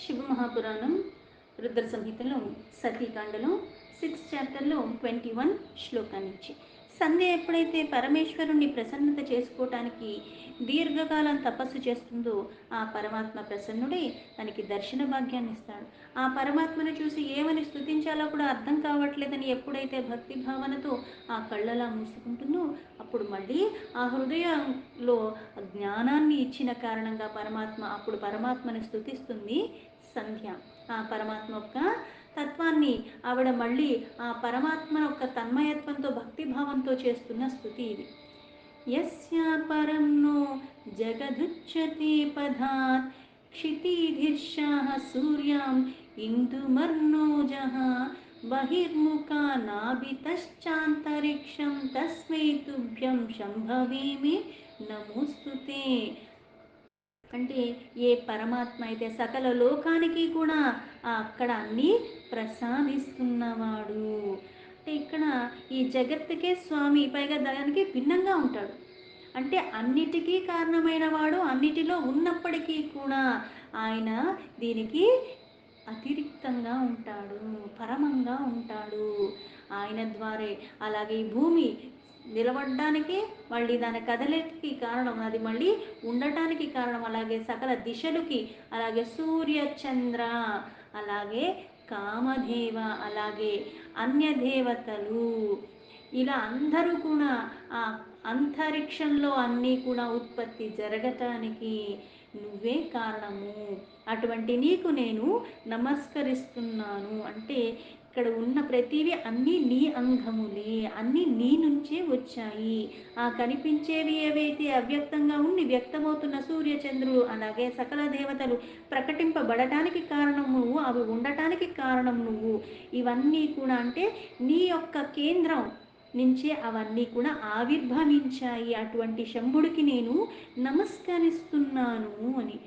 శివమహాపురాణం రుద్ర సంహితలో సతీకాండలో 6th చాప్టర్లో 21 శ్లోకాన్ని నుంచి సంధ్య ఎప్పుడైతే పరమేశ్వరుణ్ణి ప్రసన్నత చేసుకోవటానికి దీర్ఘకాలం తపస్సు చేస్తుందో ఆ పరమాత్మ ప్రసన్నుడే తనకి దర్శన భాగ్యాన్ని ఇస్తాడు. ఆ పరమాత్మను చూసి ఏమని స్తుతించాలో కూడా అర్థం కావట్లేదని ఎప్పుడైతే భక్తి భావనతో ఆ కళ్ళలా మూసుకుంటుందో అప్పుడు మళ్ళీ ఆ హృదయంలో జ్ఞానాన్ని ఇచ్చిన కారణంగా అప్పుడు పరమాత్మని స్తుతిస్తుంది సంధ్య. ఆ పరమాత్మ యొక్క తత్వాన్ని ఆవిడ మళ్ళీ ఆ పరమాత్మ యొక్క తన్మయత్వంతో భక్తిభావంతో చేస్తున్న స్థుతి ఇది. యస్యా పరం నో జగదుచ్యతే పదాత్ క్షితిధిర్షాః సూర్యాం ఇందుమర్నోజః బహిర్ముఖా నాభితశ్చాంతరిక్షం తస్మై తుభ్యం శంభవే మే నమోస్తుతే. అంటే ఏ పరమాత్మ అయితే సకల లోకానికి కూడా అక్కడ అన్నీ ప్రసాదిస్తున్నవాడు. అంటే ఇక్కడ ఈ జగత్తుకే స్వామి, పైగా దానికి భిన్నంగా ఉంటాడు. అంటే అన్నిటికీ కారణమైన వాడు, అన్నిటిలో ఉన్నప్పటికీ కూడా ఆయన దీనికి అతిరిక్తంగా ఉంటాడు, పరమంగా ఉంటాడు. ఆయన ద్వారే అలాగే ఈ భూమి నిలబడడానికి, మళ్ళీ దాని కదలికి కారణం, అది మళ్ళీ ఉండటానికి కారణం, అలాగే సకల దిశలకి, అలాగే సూర్య చంద్ర, అలాగే కామదేవ, అలాగే అన్య దేవతలు, ఇలా అందరూ కూడా ఆ అంతరిక్షంలో అన్నీ కూడా ఉత్పత్తి జరగటానికి నువ్వే కారణము. అటువంటి నీకు నేను నమస్కరిస్తున్నాను. అంటే ఇక్కడ ఉన్న ప్రతివి అన్నీ నీ అంగములే, అన్నీ నీ నుంచే వచ్చాయి. ఆ కనిపించేవి ఏవైతే అవ్యక్తంగా ఉండి వ్యక్తమవుతున్న సూర్యచంద్రులు, అలాగే సకల దేవతలు ప్రకటింపబడటానికి కారణం నువ్వు, అవి ఉండటానికి కారణం నువ్వు. ఇవన్నీ కూడా అంటే నీ యొక్క కేంద్రం నుంచే అవన్నీ కూడా ఆవిర్భవించాయి. అటువంటి శంభుడికి నేను నమస్కరిస్తున్నాను అని.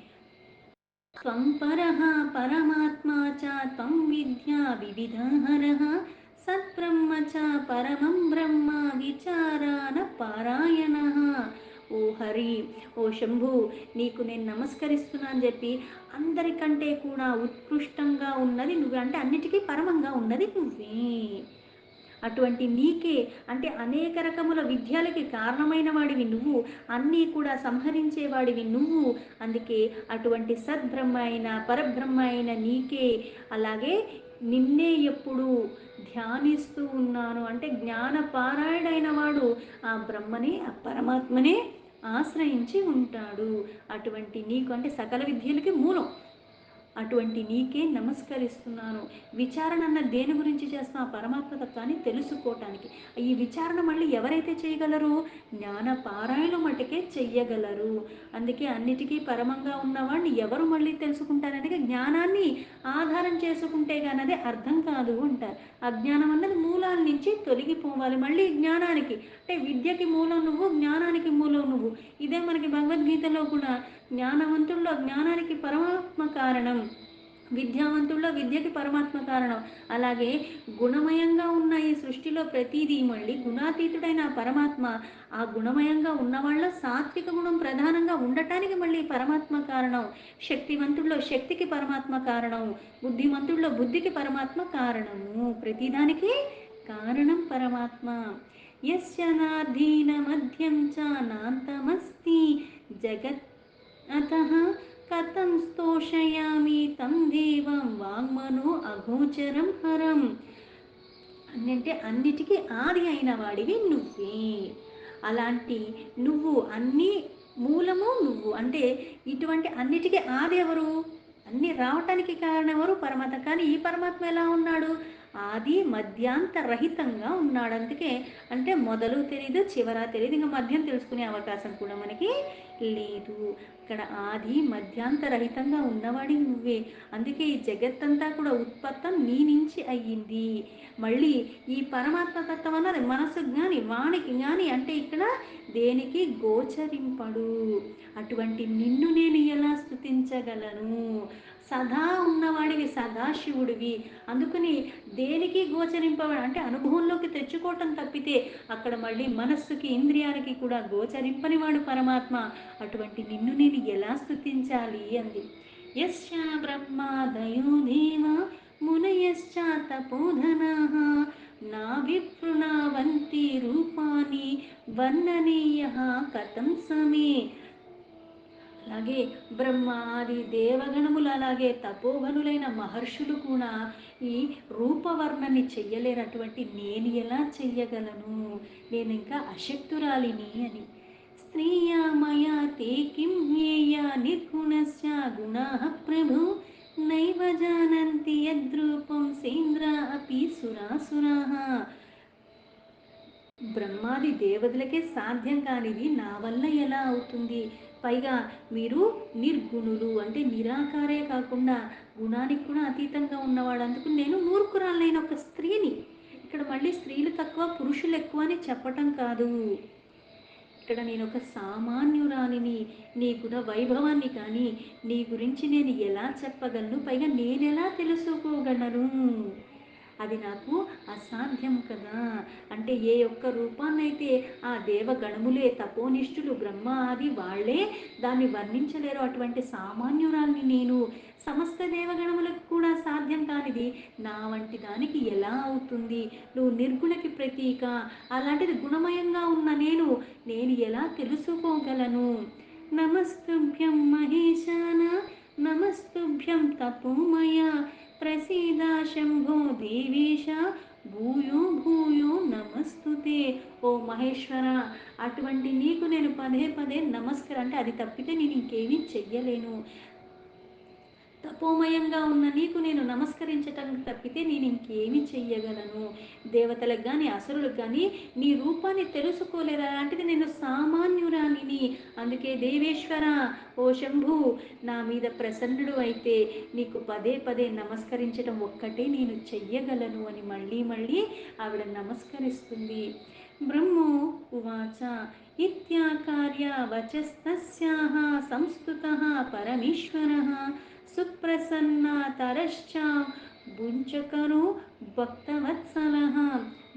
త్వం పరః పరమాత్మా చ త్వం విద్యా వివిధహరః సత్బ్రహ్మ చ పరమం బ్రహ్మ విచారాన పారాయణః. ఓ హరి, ఓ శంభు, నీకు నేను నమస్కరిస్తున్నా అని చెప్పి అందరికంటే కూడా ఉత్కృష్టంగా ఉన్నది నువ్వే, అంటే అన్నిటికీ పరమంగా ఉన్నది నువ్వే. అటువంటి నీకే అంటే అనేక రకముల విద్యలకి కారణమైన వాడివి నువ్వు, అన్నీ కూడా సంహరించేవాడివి నువ్వు. అందుకే అటువంటి సద్బ్రహ్మ అయిన పరబ్రహ్మ అయిన నీకే, అలాగే నిన్నే ఎప్పుడు ధ్యానిస్తూ ఉన్నాను. అంటే జ్ఞానపారాయణైన వాడు ఆ బ్రహ్మనే, ఆ పరమాత్మనే ఆశ్రయించి ఉంటాడు. అటువంటి నీకు అంటే సకల విద్యలకి మూలం, అటువంటి నీకే నమస్కరిస్తున్నాను. విచారణ అన్న దేని గురించి చేస్తాం? ఆ పరమాత్మ తత్వాన్ని తెలుసుకోవటానికి. ఈ విచారణ మళ్ళీ ఎవరైతే చేయగలరు? జ్ఞాన పారాయణం మటుకే చెయ్యగలరు. అందుకే అన్నిటికీ పరమంగా ఉన్నవాడిని ఎవరు మళ్ళీ తెలుసుకుంటారనగా జ్ఞానాన్ని ఆధారం చేసుకుంటే కానీ అర్థం కాదు అంటారు. అజ్ఞానం అన్నది మూలాల నుంచి తొలగిపోవాలి, మళ్ళీ జ్ఞానానికి. అంటే విద్యకి మూలం నువ్వు, జ్ఞానానికి మూలం నువ్వు. ఇదే మనకి భగవద్గీతలో కూడా జ్ఞానవంతుల్లో జ్ఞానానికి పరమాత్మ కారణం, విద్యావంతుల్లో విద్యకి పరమాత్మ కారణం. అలాగే గుణమయంగా ఉన్న ఈ సృష్టిలో ప్రతిదీ మళ్ళీ గుణాతీతుడైన పరమాత్మ, ఆ గుణమయంగా ఉన్న వాళ్ళ సాత్విక గుణం ప్రధానంగా ఉండటానికి మళ్ళీ పరమాత్మ కారణం. శక్తివంతుల్లో శక్తికి పరమాత్మ కారణం, బుద్ధిమంతుల్లో బుద్ధికి పరమాత్మ కారణము. ప్రతిదానికి కారణం పరమాత్మ. యస్య నాధీన మధ్యం చ నాంతమస్తి జగత్ అతః కథం స్తోషయామి తం దేవం వాంగ్మనో అగోచరం హరం. అంటే అన్నిటికీ ఆది అయిన వాడివి నువ్వే. అలాంటి నువ్వు అన్ని మూలము నువ్వు. అంటే ఇటువంటి అన్నిటికీ ఆది ఎవరు? అన్నీ రావటానికి కారణం ఎవరు? పరమాత్మ. కానీ ఈ పరమాత్మ ఎలా ఉన్నాడు? ఆది మధ్యాంతరహితంగా ఉన్నాడు. అందుకే అంటే మొదలు తెలీదు, చివర తెలీదు, ఇంకా మధ్యం తెలుసుకునే అవకాశం కూడా మనకి లేదు. ఇక్కడ ఆది మధ్యాంతరహితంగా ఉన్నవాడి నువ్వే. అందుకే ఈ జగత్తంతా కూడా ఉత్పత్తం నీ నుంచి అయ్యింది. మళ్ళీ ఈ పరమాత్మ తత్వం అన్నది మనసు కానీ వానికి కానీ అంటే ఇక్కడ దేనికి గోచరింపడు. అటువంటి నిన్ను నేను ఎలా స్తుతించగలను? సదా ఉన్నవాడివి, సదాశివుడివి. అందుకని దేనికి గోచరింపవాడు అంటే అనుభవంలోకి తెచ్చుకోవటం తప్పితే అక్కడ మళ్ళీ మనస్సుకి ఇంద్రియాలకి కూడా గోచరింపని వాడు పరమాత్మ. అటువంటి నిన్ను నేను ఎలా స్తుతించాలి అంది. యస్య బ్రహ్మాదయో దేవ మునయశ్చ తపోధనాః నా విప్రుణవంతి రూపాని వర్ణనీయ కథం సమే. అలాగే బ్రహ్మ ఆది దేవగణములు అలాగే తపోవనులైన మహర్షులు కూడా ఈ రూపవర్ణని చెయ్యలేనటువంటి నేను ఎలా చెయ్యగలను, నేను ఇంకా అశక్తురాలిని అని. స్త్రీయా మయా తే కిం జ్ఞేయ నిర్గుణస్య గుణాః ప్రభు నైవ జానంతి యద్రూపం సేంద్ర అపి సురాసురాః. బ్రహ్మాది దేవతలకే సాధ్యం కానిది నా వల్ల ఎలా అవుతుంది? పైగా మీరు నిర్గుణులు అంటే నిరాకారే కాకుండా గుణానికి కూడా అతీతంగా ఉన్నవాడు. అందుకు నేను మూర్ఖురాలైన ఒక స్త్రీని. ఇక్కడ మళ్ళీ స్త్రీలు తక్కువ పురుషులు ఎక్కువ అని చెప్పటం కాదు. ఇక్కడ నేను ఒక సామాన్యురాలిని. నీకున్న వైభవాన్ని కానీ నీ గురించి నేను ఎలా చెప్పగలను, పైగా నేనెలా తెలుసుకోగలను? అది నాకు అసాధ్యం కదా. అంటే ఏ ఒక్క రూపాన్నైతే ఆ దేవగణములే తపోనిష్ఠులు బ్రహ్మ ఆది వాళ్ళే దాన్ని వర్ణించలేరు. అటువంటి సామాన్యురాల్ని నేను. సమస్త దేవగణములకు కూడా సాధ్యం కానిది నా వంటి దానికి ఎలా అవుతుంది? నువ్వు నిర్గుణకి ప్రతీక, అలాంటిది గుణమయంగా ఉన్న నేను ఎలా తెలుసుకోగలను? నమస్తుభ్యం మహేశాన నమస్తుభ్యం తపోమయ ప్రసీద శంభో దేవేశ భూయో భూయో నమస్తుతే. ఓ మహేశ్వర, అటువంటి నీకు నేను పదే పదే నమస్కారం అంటే అది తప్పితే నేను ఇంకేమీ చెయ్యలేను. తపోమయంగా ఉన్న నీకు నేను నమస్కరించటం తప్పితే నేను ఇంకేమి చెయ్యగలను? దేవతలకు కానీ అసురులకు కానీ నీ రూపాన్ని తెలుసుకోలేరు. అలాంటిది నేను సామాన్యురాలిని. అందుకే దేవేశ్వర, ఓ శంభు, నా మీద ప్రసన్నుడు అయితే నీకు పదే పదే నమస్కరించడం ఒక్కటే నేను చెయ్యగలను అని మళ్ళీ మళ్ళీ ఆవిడ నమస్కరిస్తుంది. బ్రహ్మో ఉవాచ ఇత్యాకార్య వచస్తస్యాః సంస్తుతః పరమేశ్వరः సుప్రసన్నాతరశ్చ భుంచకరు భక్తవత్సలః.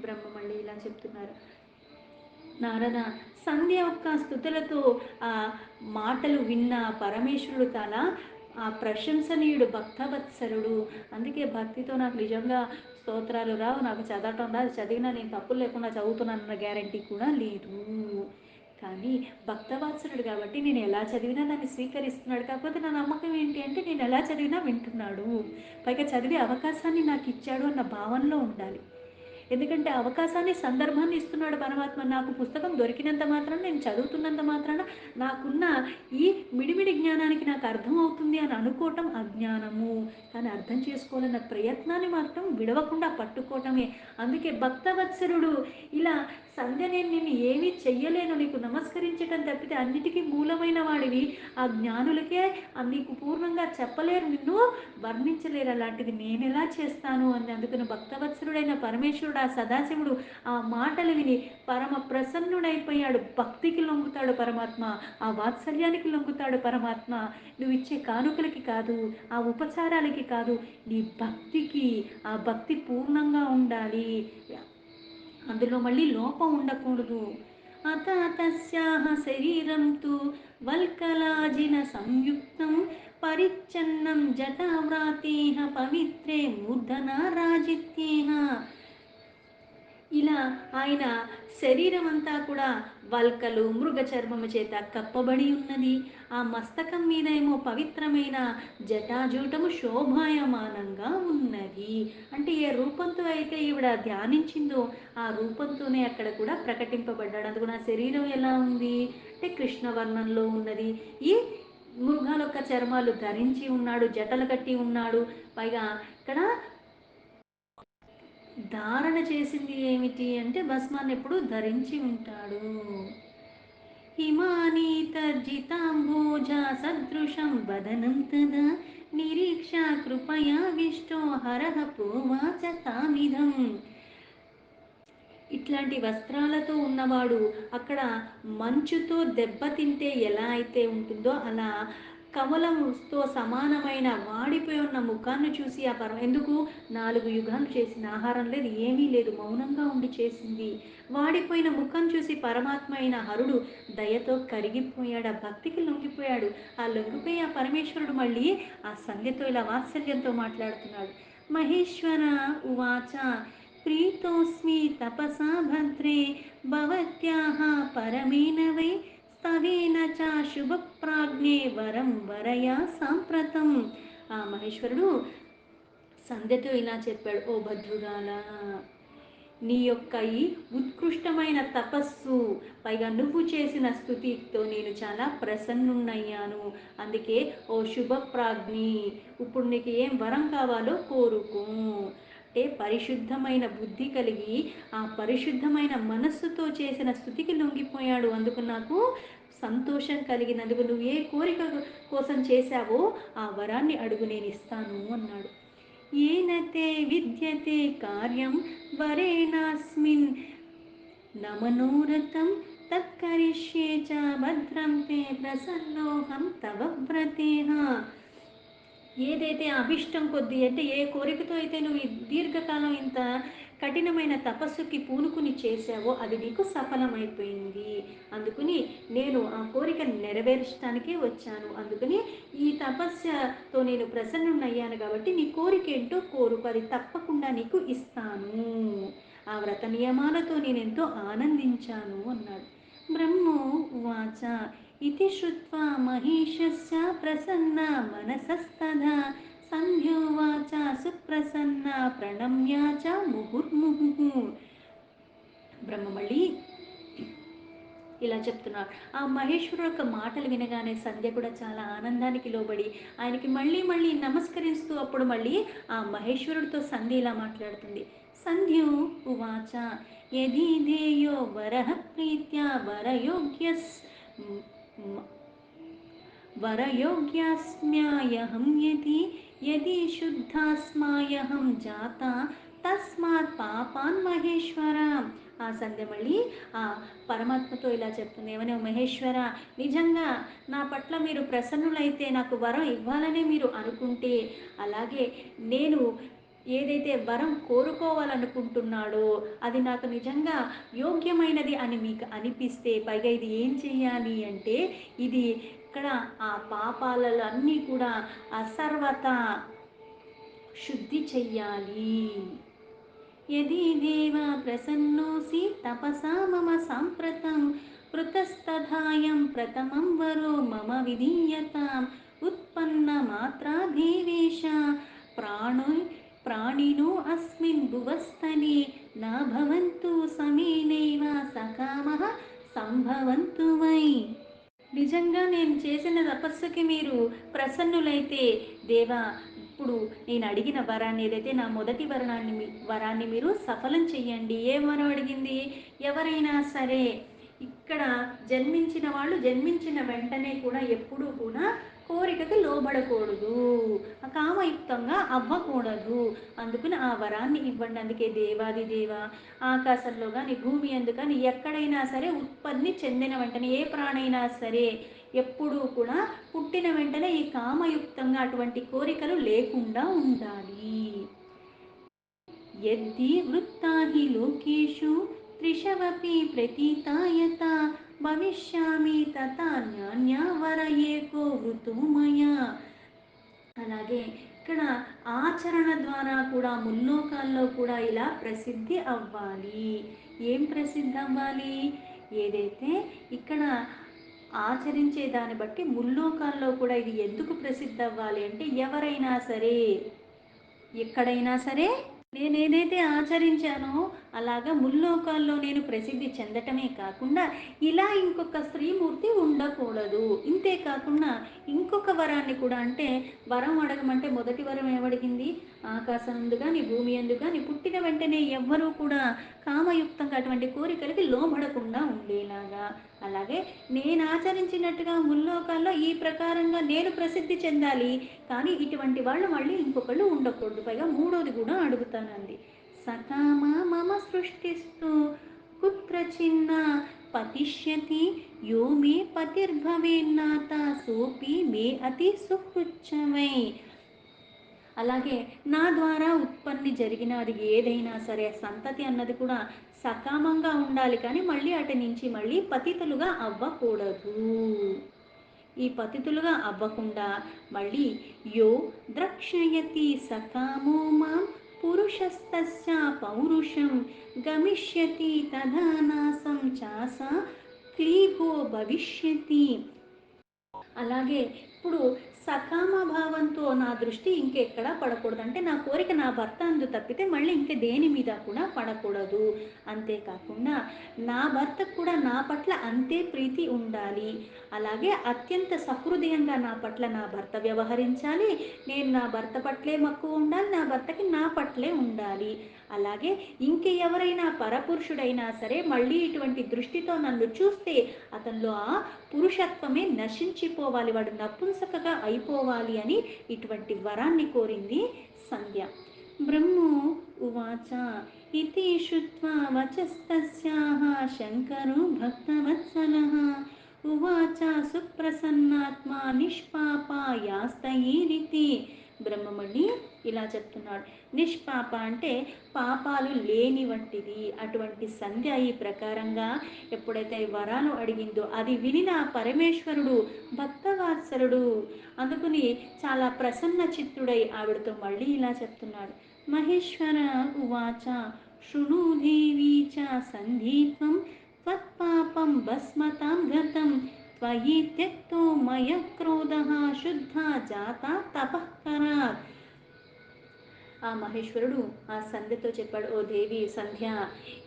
బ్రహ్మ మళ్ళీ ఇలా చెప్తున్నారు. నారద, సంధ్య యొక్క స్థుతులతో ఆ మాటలు విన్న పరమేశ్వరుడు తల ఆ ప్రశంసనీయుడు భక్తవత్సరుడు. అందుకే భక్తితో నాకు నిజంగా స్తోత్రాలు రావు, నాకు చదవటం రాదు, చదివినా నేను తప్పులు లేకుండా చదువుతున్నానన్న గ్యారంటీ కూడా లేదు. కానీ భక్తవాత్సలుడు కాబట్టి నేను ఎలా చదివినా దాన్ని స్వీకరిస్తున్నాడు. కాకపోతే నా నమ్మకం ఏంటి అంటే నేను ఎలా చదివినా వింటున్నాడు, పైగా చదివే అవకాశాన్ని నాకు ఇచ్చాడు అన్న భావనలో ఉండాలి. ఎందుకంటే అవకాశాన్ని సందర్భాన్ని ఇస్తున్నాడు పరమాత్మ. నాకు పుస్తకం దొరికినంత మాత్రాన, నేను చదువుతున్నంత మాత్రాన, నాకున్న ఈ మిడిమిడి జ్ఞానానికి నాకు అర్థం అవుతుంది అని అనుకోవటం అజ్ఞానము. కానీ అర్థం చేసుకోవాలన్న ప్రయత్నాన్ని మాత్రం విడవకుండా పట్టుకోవటమే. అందుకే భక్తవత్సరుడు ఇలా సంధ్య, నేను నిన్ను ఏమీ చెయ్యలేను, నీకు నమస్కరించటం తప్పితే అన్నిటికీ మూలమైన వాడివి, ఆ జ్ఞానులకే నీకు పూర్ణంగా చెప్పలేరు, నిన్ను వర్ణించలేరు, అలాంటిది నేను ఎలా చేస్తాను అని. అందుకని భక్తవత్సరుడైన పరమేశ్వరుడు ఆ సదాశివుడు ఆ మాటలు విని పరమ ప్రసన్నుడైపోయాడు. భక్తికి లొంగుతాడు పరమాత్మ, ఆ వాత్సల్యానికి లొంగుతాడు పరమాత్మ. నువ్వు ఇచ్చే కానుకలకి కాదు, ఆ ఉపచారాలకి కాదు, నీ భక్తికి. ఆ భక్తి పూర్ణంగా ఉండాలి, అందులో మళ్ళీ లోపం ఉండకూడదు. అత తస్యాహ శరీరం తు వల్కలాజిన సంయుక్తం పరిచ్ఛన్నం జటావ్రాతేహ పవిత్రే మూర్ధనా రాజిత్యేహ. ఇలా ఆయన శరీరం అంతా కూడా వల్కలు మృగ చర్మము చేత కప్పబడి ఉన్నది. ఆ మస్తకం మీద ఏమో పవిత్రమైన జటాజూటము శోభాయమానంగా ఉన్నది. అంటే ఏ రూపంతో అయితే ఈవిడ ధ్యానించిందో ఆ రూపంతోనే అక్కడ కూడా ప్రకటింపబడ్డాడు. అందుకు నా శరీరం ఎలా ఉంది అంటే కృష్ణవర్ణంలో ఉన్నది. ఈ మృగాల యొక్క చర్మాలు ధరించి ఉన్నాడు, జటలు కట్టి ఉన్నాడు. పైగా ఇక్కడ ధారణ చేసింది ఏమిటి అంటే భస్మాన్ని ఎప్పుడు ధరించి ఉంటాడు. హిమానీతర్జితాంబోజ సదృశం వదనం తదా నిరీక్ష కృపయా విష్టో హరః ప్రోవాచ తామిదం. ఇట్లాంటి వస్త్రాలతో ఉన్నవాడు అక్కడ మంచుతో దెబ్బతింటే ఎలా అయితే ఉంటుందో అలా కమలంతో సమానమైన వాడిపోయి ఉన్న ముఖాన్ని చూసి ఆ ఎందుకు 4 యుగాలు చేసిన ఆహారం లేదు, ఏమీ లేదు, మౌనంగా ఉండి చేసింది. వాడిపోయిన ముఖం చూసి పరమాత్మ అయిన హరుడు దయతో కరిగిపోయాడు, ఆ భక్తికి లొంగిపోయాడు. ఆ లొంగిపోయి ఆ పరమేశ్వరుడు మళ్ళీ ఆ సంధ్యతో ఇలా వాత్సల్యంతో మాట్లాడుతున్నాడు. మహేశ్వర ఉవాచ ప్రీతోస్మి తపసా భద్రే భవత్యాః పరమేణ వై స్తవేన చ శుభప్రాజ్ఞే వరం వరయా సాంప్రతం. ఆ మహేశ్వరుడు సంధ్యతో ఇలా చెప్పాడు, ఓ భద్రురాల, నీ యొక్క ఈ ఉత్కృష్టమైన తపస్సు, పైగా నువ్వు చేసిన స్థుతితో నేను చాలా ప్రసన్నున్నయ్యాను. అందుకే ఓ శుభప్రాజ్ఞి, ఇప్పుడు నీకు ఏం వరం కావాలో కోరుకో. అంటే పరిశుద్ధమైన బుద్ధి కలిగి ఆ పరిశుద్ధమైన మనస్సుతో చేసిన స్థుతికి లొంగిపోయాడు. అందుకు నాకు సంతోషం కలిగినందుకు నువ్వు ఏ కోరిక కోసం చేశావో ఆ వరాన్ని అడుగు, నేను ఇస్తాను అన్నాడు. ఏనతే విద్యతే కార్యం వరేణాస్మిన్ న మనోరథం తత్కరిష్యే చ భద్రం తే ప్రసన్నోహం తవ వ్రతేహ. ఏదైతే అభిష్టం కొద్దీ, అంటే ఏ కోరికతో అయితే నువ్వు ఈ దీర్ఘకాలం ఇంత కఠినమైన తపస్సుకి పూనుకుని చేశావో అది నీకు సఫలమైపోయింది. అందుకని నేను ఆ కోరికను నెరవేర్చడానికే వచ్చాను. అందుకని ఈ తపస్సుతో నేను ప్రసన్నున్నయ్యాను కాబట్టి నీ కోరిక ఏంటో కోరుకు, అది తప్పకుండా నీకు ఇస్తాను. ఆ వ్రత నియమాలతో నేను ఎంతో ఆనందించాను అన్నాడు. బ్రహ్మో ఉవాచ इति श्रुत्वा महेशस्य प्रसन्ना मनसस्तदा संध्योवाच सुप्रसन्ना प्रणम्य च मुहुर्मुहुः. బ్రహ్మ మళ్ళీ ఇలా చెప్తున్నారు. ఆ మహేశ్వరుడు యొక్క మాటలు వినగానే సంధ్య కూడా చాలా ఆనందానికి లోబడి ఆయనకి మళ్ళీ మళ్ళీ నమస్కరిస్తూ అప్పుడు మళ్ళీ ఆ మహేశ్వరుడితో సంధ్య ఇలా మాట్లాడుతుంది. సంధ్యో ఉవాచ యదీధేయో వరః ప్రీత్యా వరయోగ్యస్ వరయోగ్యాస్మ్యాయహం యది యది శుద్ధాస్మాయహం జాత తస్మాత్ పాపాన్ మహేశ్వర. ఆ సంధ్య మళ్ళీ ఆ పరమాత్మతో ఇలా చెప్తుంది, ఏమనే మహేశ్వర, నిజంగా నా పట్ల మీరు ప్రసన్నులైతే నాకు వరం ఇవ్వాలని మీరు అనుకుంటే, అలాగే నేను ఏదైతే వరం కోరుకోవాలనుకుంటున్నాడో అది నాకు నిజంగా యోగ్యమైనది అని మీకు అనిపిస్తే, పైగా ఇది ఏం చెయ్యాలి అంటే, ఇది ఇక్కడ ఆ పాపాలలో అన్నీ కూడా అసర్వత శుద్ధి చెయ్యాలి. యది దేవ ప్రసన్నోసి తపసా మమ సాంప్రతం కృతస్తథాయం ప్రథమం వరో మమ విధీయతాం ఉత్పన్న మాత్రా దేవేశ ప్రాణో ప్రాణినో అస్మిన్ భువస్థలి నా భవంతు సమేనైవ సకామః సంభవంతు వై. నిజంగా నేను చేసిన తపస్సుకి మీరు ప్రసన్నులైతే దేవా, ఇప్పుడు నేను అడిగిన వరాన్ని, ఏదైతే నా మొదటి వరాన్ని మీరు సఫలం చెయ్యండి. ఏ వరం అడిగింది? ఎవరైనా సరే ఇక్కడ జన్మించిన వాళ్ళు జన్మించిన వెంటనే కూడా ఎప్పుడూ కూడా కోరికకి లోబడకూడదు, కామయుక్తంగా అవ్వకూడదు. అందుకని ఆ వరాన్ని ఇవ్వండి. అందుకే దేవాది దేవ, ఆకాశంలో కానీ భూమి అందు కానీ ఎక్కడైనా సరే ఉత్పత్తి చెందిన వెంటనే ఏ ప్రాణైనా సరే ఎప్పుడూ కూడా పుట్టిన వెంటనే ఈ కామయుక్తంగా అటువంటి కోరికలు లేకుండా ఉండాలి. యద్ది వృత్తాహి లోకేషు త్రిషవపి ప్రతీతాయత భవిష్యామి తథా న్యాన్యా వరయేకో వృతో మయా. అలాగే ఇక్కడ ఆచరణ ద్వారా కూడా ముల్లోకాల్లో కూడా ఇలా ప్రసిద్ధి అవ్వాలి. ఏం ప్రసిద్ధి అవ్వాలి? ఏదైతే ఇక్కడ ఆచరించే దాన్ని బట్టి ముల్లోకాల్లో కూడా ఇది ఎందుకు ప్రసిద్ధి అవ్వాలి అంటే, ఎవరైనా సరే ఎక్కడైనా సరే నేను ఏదైతే ఆచరించానో అలాగా ముల్లోకాల్లో నేను ప్రసిద్ధి చెందటమే కాకుండా ఇలా ఇంకొక స్త్రీమూర్తి ఉండకూడదు. ఇంతే కాకుండా ఇంకొక వరాన్ని కూడా, అంటే వరం అడగమంటే మొదటి వరం ఏమడిగింది? ఆకాశం అందు కానీ భూమి అందు కానీ పుట్టిన వెంటనే ఎవ్వరూ కూడా కామయుక్తంగా అటువంటి కోరికలకి లోబడకుండా ఉండేలాగా, అలాగే నేను ఆచరించినట్టుగా ముల్లోకాల్లో ఈ ప్రకారంగా నేను ప్రసిద్ధి చెందాలి, కానీ ఇటువంటి వాళ్ళు మళ్ళీ ఇంకొకళ్ళు ఉండకూడదు. పైగా మూడోది కూడా అడుగుతానండి. సకామ మమ సృష్టిస్తూ కుత్ర చిన్న పతిష్యతి యో మే పతిర్భవేన్నాత సోపి మే అతి సుహృచ్చమై. అలాగే నా ద్వారా ఉత్పత్తి జరిగిన అది ఏదైనా సరే సంతతి అన్నది కూడా సకామంగా ఉండాలి, కానీ మళ్ళీ అటు నుంచి మళ్ళీ పతితులుగా అవ్వకూడదు. ఈ పతితులుగా అవ్వకుండా మళ్ళీ యో ద్రక్షయతి సకామో మాం పురుషస్తస్య పౌరుషం గమిష్యతి తథా నాసం చాస క్లీభో భవిష్యతి. అలాగే ఇప్పుడు సకామ భావంతో నా దృష్టి ఇంకెక్కడా పడకూడదు, అంటే నా కోరిక నా భర్త అందు తప్పితే మళ్ళీ ఇంక దేని మీద కూడా పడకూడదు. అంతేకాకుండా నా భర్తకు కూడా నా పట్ల అంతే ప్రీతి ఉండాలి. అలాగే అత్యంత సహృదయంగా నా పట్ల నా భర్త వ్యవహరించాలి, నేను నా భర్త పట్లే మక్కువ ఉండాలి, నా భర్తకి నా పట్లే ఉండాలి. అలాగే ఇంక ఎవరైనా పరపురుషుడైనా సరే మళ్ళీ ఇటువంటి దృష్టితో నన్ను చూస్తే అతనిలో ఆ పురుషత్వమే నశించిపోవాలి, వాడు నపుంసకగా అయిపోవాలి అని ఇటువంటి వరాన్ని కోరింది సంధ్య. బ్రహ్మో ఉవాచ ఇతి శ్రుత్వా వచస్తస్యాః శంకరో భక్తవత్సలః ఉవాచ సుప్రసన్నాత్మా నిష్పాపా యాస్తయేరితి. బ్రహ్మమణి ఇలా చెప్తున్నాడు. నిష్పాప అంటే పాపాలు లేని వంటిది. అటువంటి సంధ్య ఈ ప్రకారంగా ఎప్పుడైతే వరాలు అడిగిందో అది వినిన పరమేశ్వరుడు భక్తవాత్సలుడు అందుకుని చాలా ప్రసన్న చిత్తుడై ఆవిడతో మళ్ళీ ఇలా చెప్తున్నాడు. మహేశ్వర ఉవాచ శృణు దేవీ చ సంధీత్వం త్వత్పాపం భస్మతాం గతం త్వయి త్యక్తో మయ క్రోధః శుద్ధ జాత తపఃకరాత్. ఆ మహేశ్వరుడు ఆ సంధ్యతో చెప్పాడు, ఓ దేవి సంధ్య,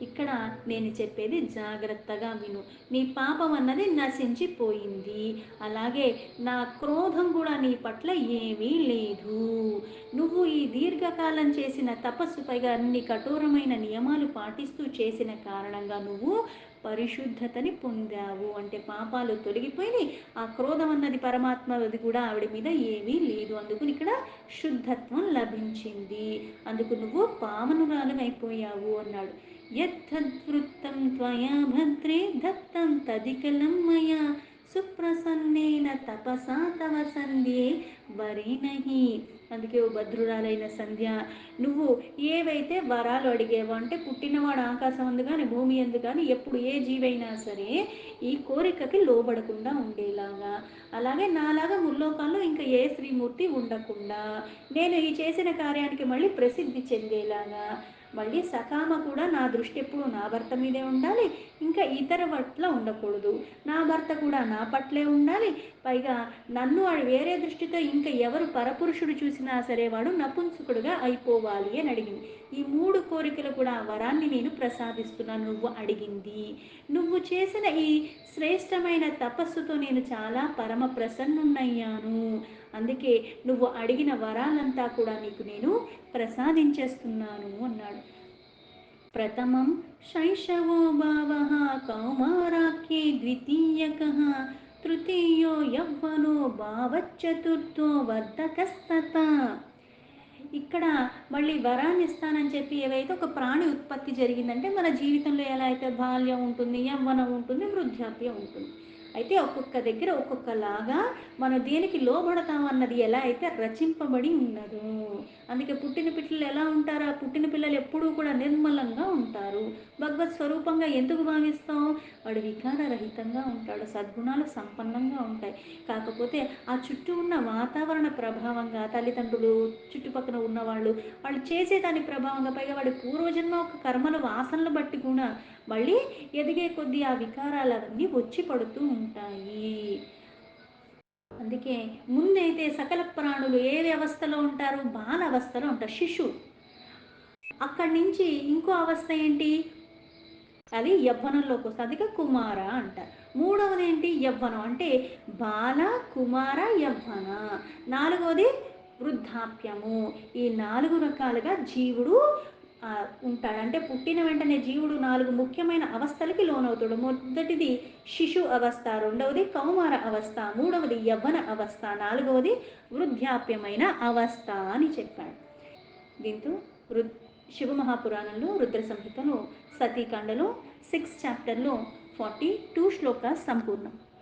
ఇక్కడ నేను చెప్పేది జాగ్రత్తగా విను. నీ పాపం అన్నది నశించిపోయింది, అలాగే నా క్రోధం కూడా నీ పట్ల ఏమీ లేదు. నువ్వు ఈ దీర్ఘకాలం చేసిన తపస్సు, పైగా అన్ని కఠోరమైన నియమాలు పాటిస్తూ చేసిన కారణంగా నువ్వు పరిశుద్ధతని పొందావు, అంటే పాపాలు తొలగిపోయి ఆ క్రోధం అన్నది పరమాత్మది కూడా ఆవిడ మీద ఏమీ లేదు, అందుకు ఇక్కడ శుద్ధత్వం లభించింది, అందుకు నువ్వు పావనురాలు అయిపోయావు అన్నాడు. యద్ధద్వృత్తం త్వయా భద్రే దత్తం తదికలం మయా సుప్రసన్నేన తపసా తవ సంధ్యే వరేనహి. అందుకే ఓ భద్రురాలైన సంధ్య, నువ్వు ఏవైతే వరాలు అడిగేవో, అంటే పుట్టినవాడు ఆకాశం అందు కానీ భూమి అందు కానీ ఎప్పుడు ఏ జీవైనా సరే ఈ కోరికకి లోబడకుండా ఉండేలాగా, అలాగే నాలాగా ముల్లోకాల్లో ఇంకా ఏ శ్రీమూర్తి ఉండకుండా, నేను ఈ చేసిన కార్యానికి మళ్ళీ ప్రసిద్ధి చెందేలాగా, మళ్ళీ సకామ కూడా నా దృష్టి ఎప్పుడు నా భర్త మీదే ఉండాలి, ఇంకా ఇతర పట్ల ఉండకూడదు, నా భర్త కూడా నా పట్లే ఉండాలి, పైగా నన్ను వేరే దృష్టితో ఇంకా ఎవరు పరపురుషుడు చూసినా సరే వాడు నపుంసకుడుగా అయిపోవాలి అని అడిగింది. ఈ 3 కోరికలు కూడా వరాన్ని నేను ప్రసాదిస్తున్నాను నువ్వు అడిగింది. నువ్వు చేసిన ఈ శ్రేష్టమైన తపస్సుతో నేను చాలా పరమ ప్రసన్నున్నయ్యాను, అందుకే నువ్వు అడిగిన వరాలంతా కూడా నీకు నేను ప్రసాదించేస్తున్నాను అన్నాడు. ప్రథమం శైశవో భావః కౌమారాఖ్యే ద్వితీయకః తృతీయో యవ్వనో భావశ్చతుర్థో వర్ధకస్తథా. ఇక్కడ మళ్ళీ వరాన్ని ఇస్తానని చెప్పి ఏవైతే ఒక ప్రాణి ఉత్పత్తి జరిగిందంటే మన జీవితంలో ఎలా అయితే బాల్యం ఉంటుంది, యవ్వనం ఉంటుంది, వృద్ధాప్యం ఉంటుంది, అయితే ఒక్కొక్క దగ్గర ఒక్కొక్కలాగా మనం దేనికి లోబడతామన్నది ఎలా అయితే రచింపబడి ఉన్నదో, అందుకే పుట్టిన పిల్లలు ఎలా ఉంటారు, ఆ పుట్టిన పిల్లలు ఎప్పుడూ కూడా నిర్మలంగా ఉంటారు, భగవత్ స్వరూపంగా ఎందుకు భావిస్తాం, వాడు వికారరహితంగా ఉంటాడు, సద్గుణాలు సంపన్నంగా ఉంటాయి. కాకపోతే ఆ చుట్టూ ఉన్న వాతావరణ ప్రభావంగా తల్లిదండ్రులు చుట్టుపక్కల ఉన్నవాళ్ళు వాళ్ళు చేసేదాని ప్రభావంగా, పైగా వాడి పూర్వజన్మ ఒక కర్మల వాసనలు బట్టి కూడా మళ్ళీ ఎదిగే కొద్దీ ఆ వికారాలు అవన్నీ వచ్చి పడుతూ ఉంటాయి. అందుకే ముందైతే సకల ప్రాణులు ఏ అవస్థలో ఉంటారు, బాల అవస్థలో ఉంటారు, శిశు. అక్కడి నుంచి ఇంకో అవస్థ ఏంటి, అది యవ్వనంలోకి వస్తుంది, అందుకే కుమార అంటారు. మూడవది ఏంటి, యవ్వనం, అంటే బాల కుమార యవ్వన. నాలుగవది వృద్ధాప్యము. ఈ 4 రకాలుగా జీవుడు ఉంటాడు, అంటే పుట్టిన వెంటనే జీవుడు 4 ముఖ్యమైన అవస్థలకి లోనవుతాడు. మొదటిది శిశు అవస్థ, రెండవది కౌమార అవస్థ, మూడవది యవ్వన అవస్థ, నాలుగవది వృద్ధాప్యమైన అవస్థ అని చెప్పాడు. దీంతో శివమహాపురాణంలో రుద్ర సంహితలో సతీకాండలో 6th చాప్టర్లో 42 శ్లోకాస్ సంపూర్ణం.